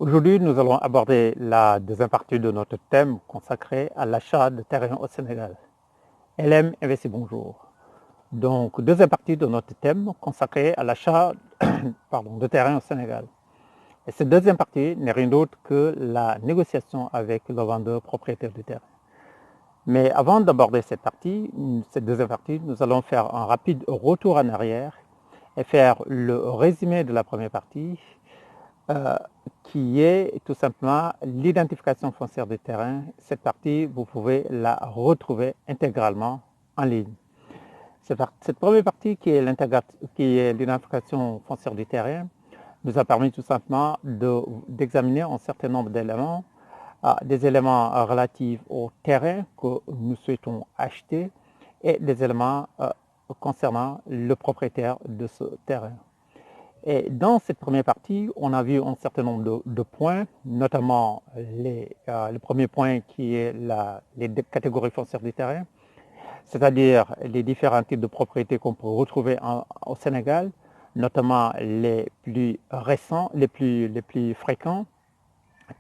Aujourd'hui, nous allons aborder la deuxième partie de notre thème consacré à l'achat de terrain au Sénégal. LM Investi, bonjour. Donc, deuxième partie de notre thème consacré à l'achat de terrain au Sénégal. Et cette deuxième partie n'est rien d'autre que la négociation avec le vendeur propriétaire du terrain. Mais avant d'aborder cette deuxième partie, nous allons faire un rapide retour en arrière et faire le résumé de la première partie euh, qui est tout simplement l'identification foncière du terrain. Cette partie, vous pouvez la retrouver intégralement en ligne. Cette première partie qui est l'identification foncière du terrain nous a permis tout simplement d'examiner un certain nombre d'éléments, des éléments relatifs au terrain que nous souhaitons acheter et des éléments concernant le propriétaire de ce terrain. Et dans cette première partie, on a vu un certain nombre de points, notamment le premier point qui est les catégories foncières du terrain, c'est-à-dire les différents types de propriétés qu'on peut retrouver au Sénégal, notamment les plus récents, les plus fréquents,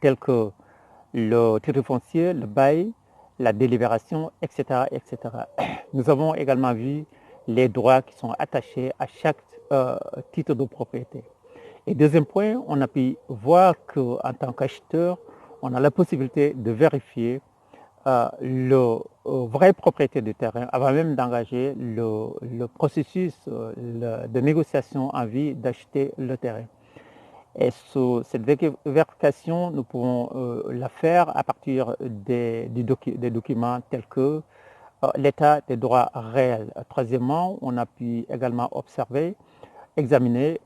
tels que le titre foncier, le bail, la délibération, etc., etc. Nous avons également vu les droits qui sont attachés à chaque titre de propriété. Et deuxième point, on a pu voir qu'en tant qu'acheteur, on a la possibilité de vérifier le vrai propriétaire du terrain avant même d'engager le processus de négociation en vue d'acheter le terrain. Et cette vérification, nous pouvons la faire à partir des documents tels que l'état des droits réels. Troisièmement, on a pu également examiner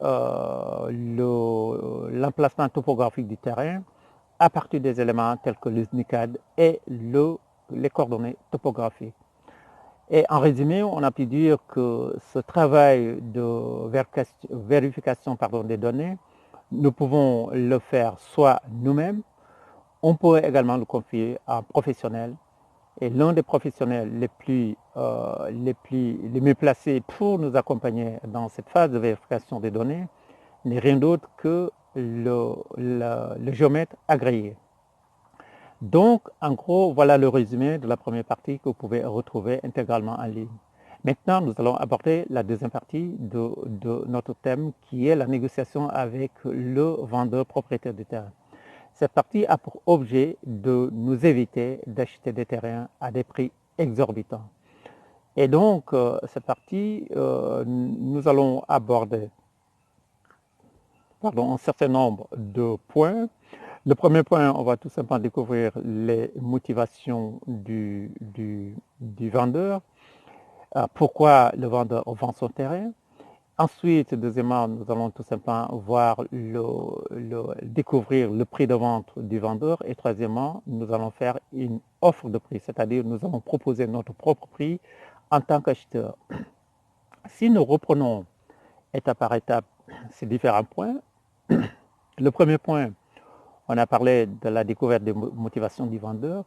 l'emplacement topographique du terrain à partir des éléments tels que le SNICAD et les coordonnées topographiques. Et en résumé, on a pu dire que ce travail de vérification des données, nous pouvons le faire soit nous-mêmes, on peut également le confier à un professionnel. Et l'un des professionnels les mieux placés pour nous accompagner dans cette phase de vérification des données n'est rien d'autre que le géomètre agréé. Donc, en gros, voilà le résumé de la première partie que vous pouvez retrouver intégralement en ligne. Maintenant, nous allons aborder la deuxième partie de notre thème qui est la négociation avec le vendeur propriétaire du terrain. Cette partie a pour objet de nous éviter d'acheter des terrains à des prix exorbitants. Et donc, cette partie, nous allons aborder un certain nombre de points. Le premier point, on va tout simplement découvrir les motivations du vendeur, pourquoi le vendeur vend son terrain. Ensuite, deuxièmement, nous allons tout simplement découvrir le prix de vente du vendeur. Et troisièmement, nous allons faire une offre de prix, c'est-à-dire nous allons proposer notre propre prix en tant qu'acheteur. Si nous reprenons étape par étape ces différents points, le premier point, on a parlé de la découverte des motivations du vendeur.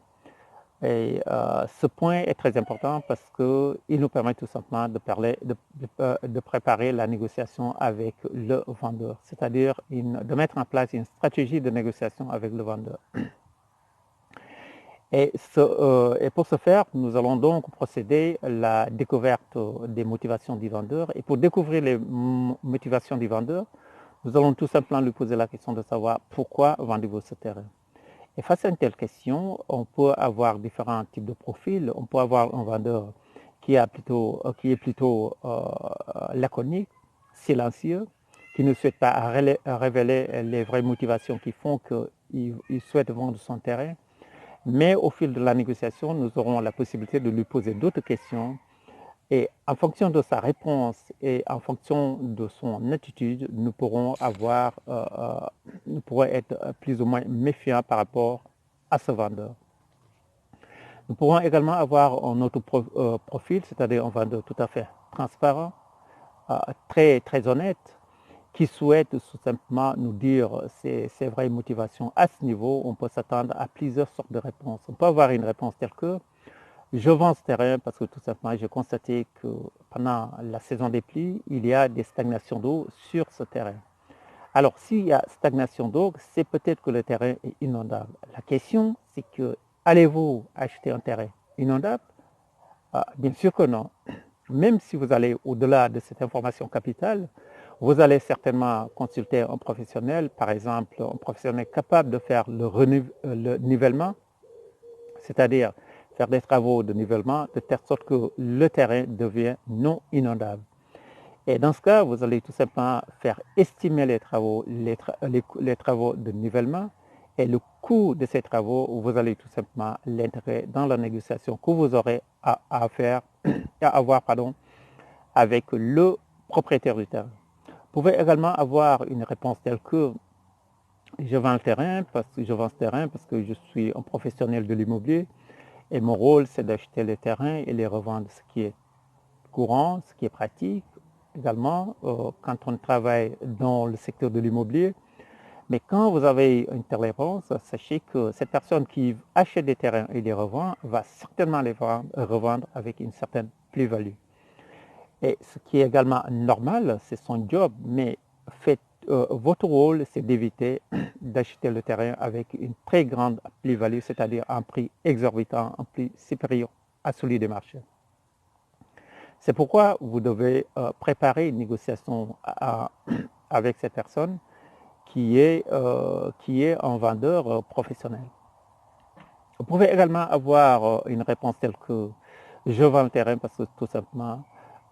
Et ce point est très important parce qu'il nous permet tout simplement de préparer la négociation avec le vendeur, c'est-à-dire de mettre en place une stratégie de négociation avec le vendeur. Et pour ce faire, nous allons donc procéder à la découverte des motivations du vendeur. Et pour découvrir les motivations du vendeur, nous allons tout simplement lui poser la question de savoir pourquoi vendez-vous ce terrain. Et face à une telle question, on peut avoir différents types de profils. On peut avoir un vendeur qui est plutôt laconique, silencieux, qui ne souhaite pas révéler les vraies motivations qui font qu'il souhaite vendre son terrain. Mais au fil de la négociation, nous aurons la possibilité de lui poser d'autres questions. Et en fonction de sa réponse et en fonction de son attitude, nous pourrons être plus ou moins méfiants par rapport à ce vendeur. Nous pourrons également avoir un autre profil, c'est-à-dire un vendeur tout à fait transparent, très, très honnête, qui souhaite tout simplement nous dire ses vraies motivations. À ce niveau, on peut s'attendre à plusieurs sortes de réponses. On peut avoir une réponse telle que je vends ce terrain parce que tout simplement j'ai constaté que pendant la saison des pluies, il y a des stagnations d'eau sur ce terrain. Alors, s'il y a stagnation d'eau, c'est peut-être que le terrain est inondable. La question, c'est que allez-vous acheter un terrain inondable? Bien sûr que non. Même si vous allez au-delà de cette information capitale, vous allez certainement consulter un professionnel, par exemple un professionnel capable de faire le nivellement, c'est-à-dire faire des travaux de nivellement de telle sorte que le terrain devient non inondable. Et dans ce cas, vous allez tout simplement faire estimer les travaux de nivellement et le coût de ces travaux, vous allez tout simplement l'intégrer dans la négociation que vous aurez à avoir avec le propriétaire du terrain. Vous pouvez également avoir une réponse telle que je vends ce terrain parce que je suis un professionnel de l'immobilier et mon rôle c'est d'acheter les terrains et les revendre, ce qui est courant, ce qui est pratique également quand on travaille dans le secteur de l'immobilier. Mais quand vous avez une telle réponse, sachez que cette personne qui achète des terrains et les revend va certainement les revendre avec une certaine plus-value. Et ce qui est également normal, c'est son job, mais votre rôle, c'est d'éviter d'acheter le terrain avec une très grande plus-value, c'est-à-dire un prix exorbitant, un prix supérieur à celui du marché. C'est pourquoi vous devez préparer une négociation avec cette personne qui est un vendeur professionnel. Vous pouvez également avoir une réponse telle que je vends le terrain parce que tout simplement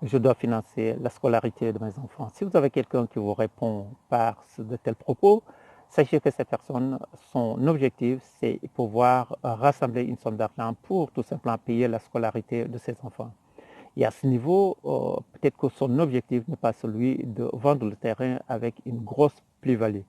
je dois financer la scolarité de mes enfants. Si vous avez quelqu'un qui vous répond par de tels propos, sachez que cette personne, son objectif, c'est pouvoir rassembler une somme d'argent pour tout simplement payer la scolarité de ses enfants. Et à ce niveau, peut-être que son objectif n'est pas celui de vendre le terrain avec une grosse plus-value.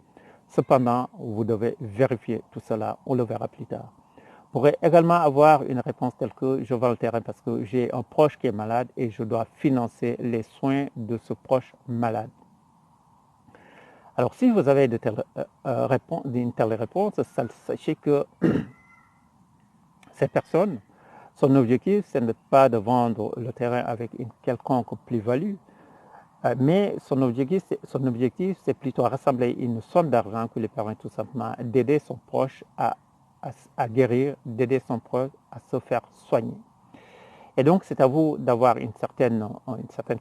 Cependant, vous devez vérifier tout cela, on le verra plus tard. Vous pourrez également avoir une réponse telle que je vends le terrain parce que j'ai un proche qui est malade et je dois financer les soins de ce proche malade. Alors si vous avez une telle réponse, sachez que cette personne, son objectif, ce n'est pas de vendre le terrain avec une quelconque plus-value, mais son objectif, c'est plutôt rassembler une somme d'argent qui lui permet tout simplement d'aider son proche à guérir, d'aider son proche à se faire soigner. Et donc, c'est à vous d'avoir une certaine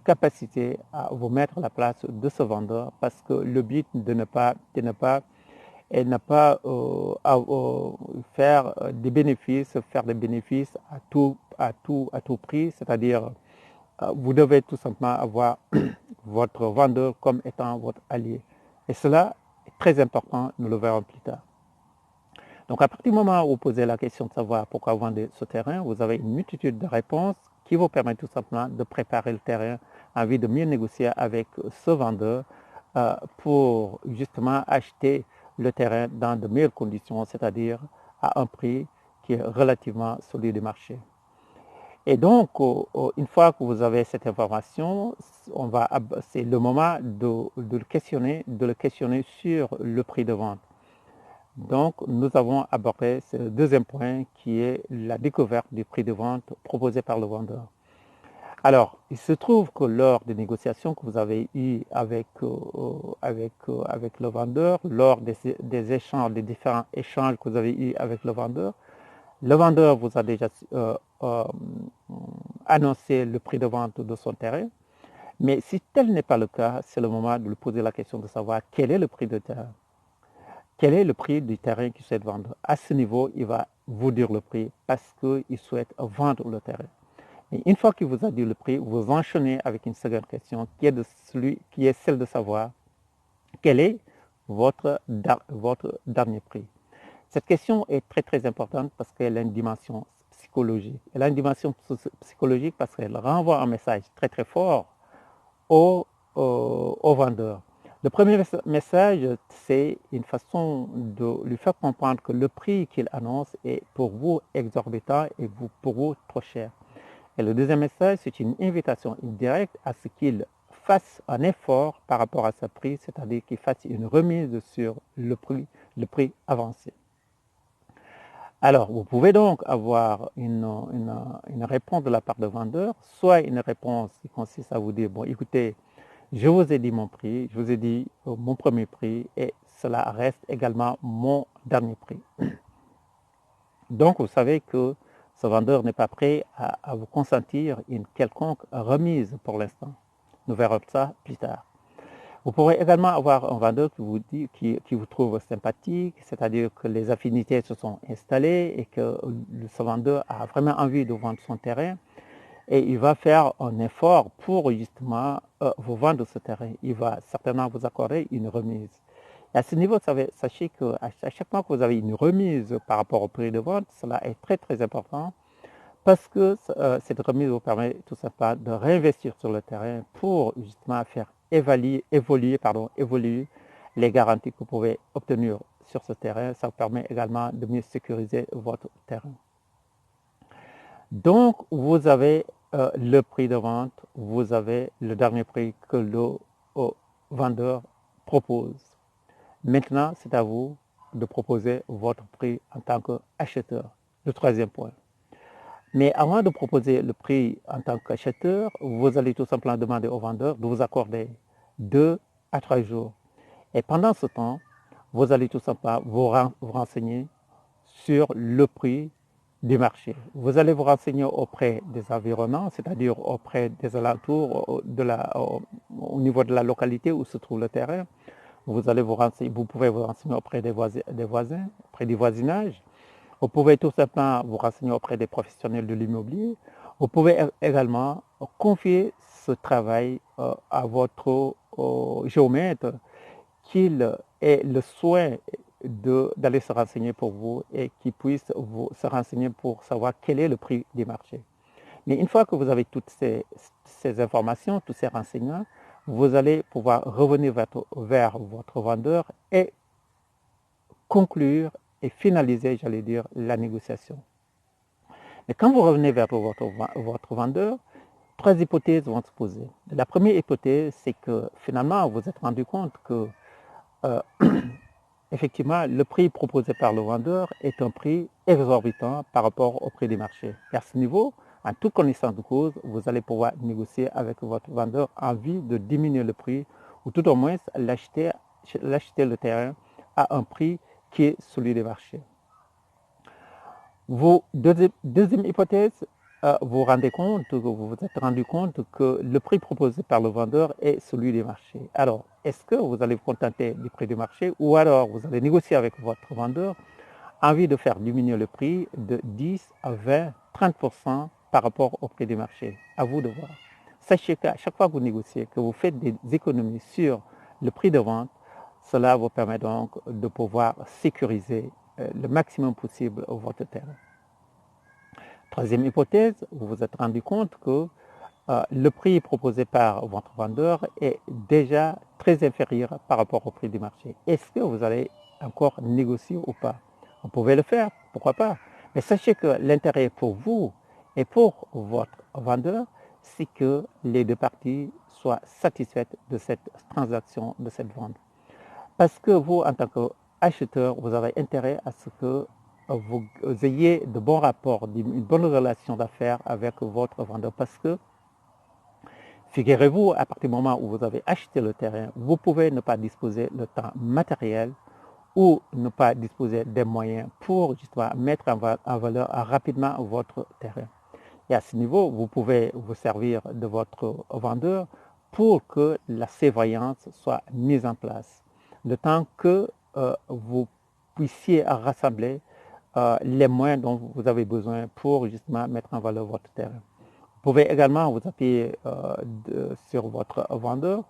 capacité à vous mettre à la place de ce vendeur parce que le but de ne pas faire des bénéfices à tout prix, c'est-à-dire vous devez tout simplement avoir votre vendeur comme étant votre allié. Et cela est très important, nous le verrons plus tard. Donc à partir du moment où vous posez la question de savoir pourquoi vous vendez ce terrain, vous avez une multitude de réponses qui vous permettent tout simplement de préparer le terrain en vue de mieux négocier avec ce vendeur pour justement acheter le terrain dans de meilleures conditions, c'est-à-dire à un prix qui est relativement celui du marché. Et donc, une fois que vous avez cette information, c'est le moment de le questionner sur le prix de vente. Donc, nous avons abordé ce deuxième point qui est la découverte du prix de vente proposé par le vendeur. Alors, il se trouve que lors des négociations que vous avez eues avec le vendeur, lors des différents échanges que vous avez eus avec le vendeur vous a déjà annoncé le prix de vente de son terrain. Mais si tel n'est pas le cas, c'est le moment de lui poser la question de savoir quel est le prix de terrain. Quel est le prix du terrain qu'il souhaite vendre? À ce niveau, il va vous dire le prix parce qu'il souhaite vendre le terrain. Et une fois qu'il vous a dit le prix, vous enchaînez avec une seconde question qui est celle de savoir quel est votre dernier prix. Cette question est très très importante parce qu'elle a une dimension psychologique. Elle a une dimension psychologique parce qu'elle renvoie un message très très fort au vendeur. Le premier message, c'est une façon de lui faire comprendre que le prix qu'il annonce est pour vous exorbitant et pour vous trop cher. Et le deuxième message, c'est une invitation indirecte à ce qu'il fasse un effort par rapport à ce prix, c'est-à-dire qu'il fasse une remise sur le prix avancé. Alors, vous pouvez donc avoir une réponse de la part de vendeur, soit une réponse qui consiste à vous dire, bon, écoutez, Je vous ai dit mon prix, je vous ai dit mon premier prix et cela reste également mon dernier prix. Donc, vous savez que ce vendeur n'est pas prêt à vous consentir une quelconque remise pour l'instant. Nous verrons ça plus tard. Vous pourrez également avoir un vendeur qui vous trouve sympathique, c'est-à-dire que les affinités se sont installées et que ce vendeur a vraiment envie de vendre son terrain et il va faire un effort pour justement vous vendre ce terrain. Il va certainement vous accorder une remise. Et à ce niveau, sachez qu'à chaque fois que vous avez une remise par rapport au prix de vente, cela est très très important parce que cette remise vous permet tout simplement de réinvestir sur le terrain pour justement faire évoluer les garanties que vous pouvez obtenir sur ce terrain. Ça vous permet également de mieux sécuriser votre terrain. Donc, vous avez le prix de vente, vous avez le dernier prix que le vendeur propose. Maintenant, c'est à vous de proposer votre prix en tant qu'acheteur. Le troisième point. Mais avant de proposer le prix en tant qu'acheteur, vous allez tout simplement demander au vendeur de vous accorder 2 à 3 jours. Et pendant ce temps, vous allez tout simplement vous renseigner sur le prix du marché. Vous allez vous renseigner auprès des environnants, c'est-à-dire auprès des alentours, au niveau de la localité où se trouve le terrain. Vous pouvez vous renseigner auprès des voisins, auprès du voisinage. Vous pouvez tout simplement vous renseigner auprès des professionnels de l'immobilier. Vous pouvez également confier ce travail à votre géomètre, qu'il ait le soin d'aller se renseigner pour vous et qu'il puisse se renseigner pour savoir quel est le prix du marché. Mais une fois que vous avez toutes ces informations, tous ces renseignements, vous allez pouvoir revenir vers votre vendeur et conclure et finaliser, j'allais dire, la négociation. Mais quand vous revenez vers votre vendeur, 3 hypothèses vont se poser. La première hypothèse, c'est que finalement, vous vous êtes rendu compte que effectivement, le prix proposé par le vendeur est un prix exorbitant par rapport au prix du marché. Et à ce niveau, en toute connaissance de cause, vous allez pouvoir négocier avec votre vendeur en vue de diminuer le prix ou tout au moins l'acheter le terrain à un prix qui est celui du marché. Deuxième hypothèse, vous vous êtes rendu compte que le prix proposé par le vendeur est celui du marché. Alors, est-ce que vous allez vous contenter du prix du marché ou alors vous allez négocier avec votre vendeur en vue de faire diminuer le prix de 10 à 20, 30% par rapport au prix du marché? À vous de voir. Sachez qu'à chaque fois que vous négociez, que vous faites des économies sur le prix de vente, cela vous permet donc de pouvoir sécuriser le maximum possible votre terrain. Troisième hypothèse, vous vous êtes rendu compte que le prix proposé par votre vendeur est déjà très inférieur par rapport au prix du marché. Est-ce que vous allez encore négocier ou pas? Vous pouvez le faire, pourquoi pas. Mais sachez que l'intérêt pour vous et pour votre vendeur, c'est que les deux parties soient satisfaites de cette transaction, de cette vente. Parce que vous, en tant qu'acheteur, vous avez intérêt à ce que vous ayez de bons rapports, une bonne relation d'affaires avec votre vendeur. Parce que, figurez-vous, à partir du moment où vous avez acheté le terrain, vous pouvez ne pas disposer le temps matériel ou ne pas disposer des moyens pour justement mettre en valeur rapidement votre terrain. Et à ce niveau, vous pouvez vous servir de votre vendeur pour que la surveillance soit mise en place. Le temps que vous puissiez rassembler les moyens dont vous avez besoin pour justement mettre en valeur votre terrain. Vous pouvez également vous appuyer sur votre vendeur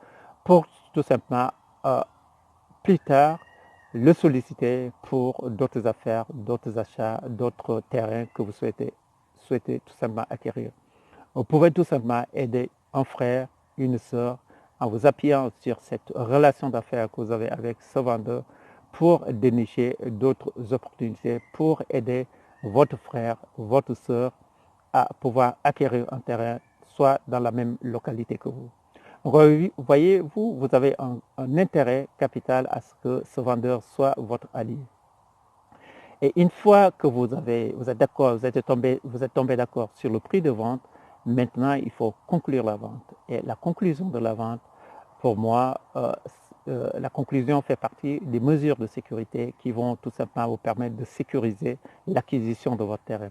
pour tout simplement plus tard le solliciter pour d'autres affaires, d'autres achats, d'autres terrains que vous souhaitez tout simplement acquérir. Vous pouvez tout simplement aider un frère, une sœur, en vous appuyant sur cette relation d'affaires que vous avez avec ce vendeur pour dénicher d'autres opportunités, pour aider votre frère, votre sœur à pouvoir acquérir un terrain, soit dans la même localité que vous. Voyez-vous, vous avez un intérêt capital à ce que ce vendeur soit votre allié. Et une fois que vous êtes d'accord, vous êtes tombé d'accord sur le prix de vente, maintenant il faut conclure la vente. Et la conclusion de la vente pour moi, la conclusion fait partie des mesures de sécurité qui vont tout simplement vous permettre de sécuriser l'acquisition de votre terrain.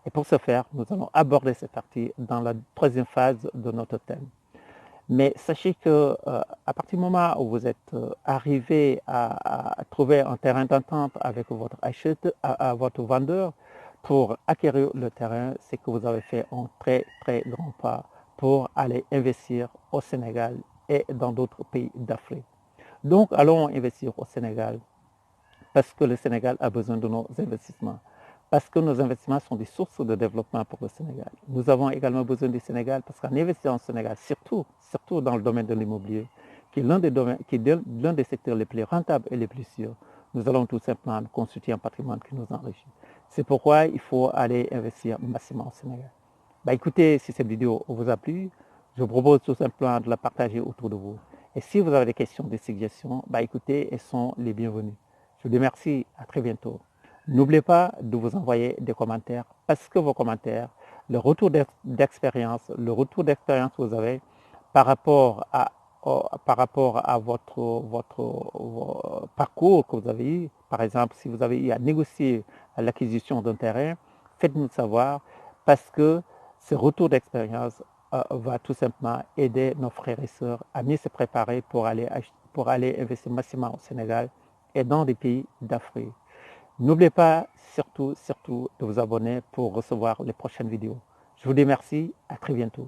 Et pour ce faire, nous allons aborder cette partie dans la troisième phase de notre thème. Mais sachez que à partir du moment où vous êtes arrivé à trouver un terrain d'entente avec votre acheteur, à votre vendeur pour acquérir le terrain, c'est que vous avez fait un très très grand pas pour aller investir au Sénégal et dans d'autres pays d'Afrique. Donc allons investir au Sénégal parce que le Sénégal a besoin de nos investissements. Parce que nos investissements sont des sources de développement pour le Sénégal. Nous avons également besoin du Sénégal parce qu'en investissant au Sénégal, surtout dans le domaine de l'immobilier, qui est l'un des secteurs les plus rentables et les plus sûrs, nous allons tout simplement constituer un patrimoine qui nous enrichit. C'est pourquoi il faut aller investir massivement au Sénégal. Écoutez, si cette vidéo vous a plu, je vous propose tout simplement de la partager autour de vous. Et si vous avez des questions, des suggestions, écoutez, elles sont les bienvenues. Je vous remercie, à très bientôt. N'oubliez pas de vous envoyer des commentaires parce que vos commentaires, le retour d'expérience que vous avez par rapport à votre parcours que vous avez eu, par exemple, si vous avez eu à négocier l'acquisition d'un terrain, faites-nous savoir parce que ce retour d'expérience va tout simplement aider nos frères et sœurs à mieux se préparer pour aller investir massivement au Sénégal et dans les pays d'Afrique. N'oubliez pas surtout de vous abonner pour recevoir les prochaines vidéos. Je vous remercie, à très bientôt.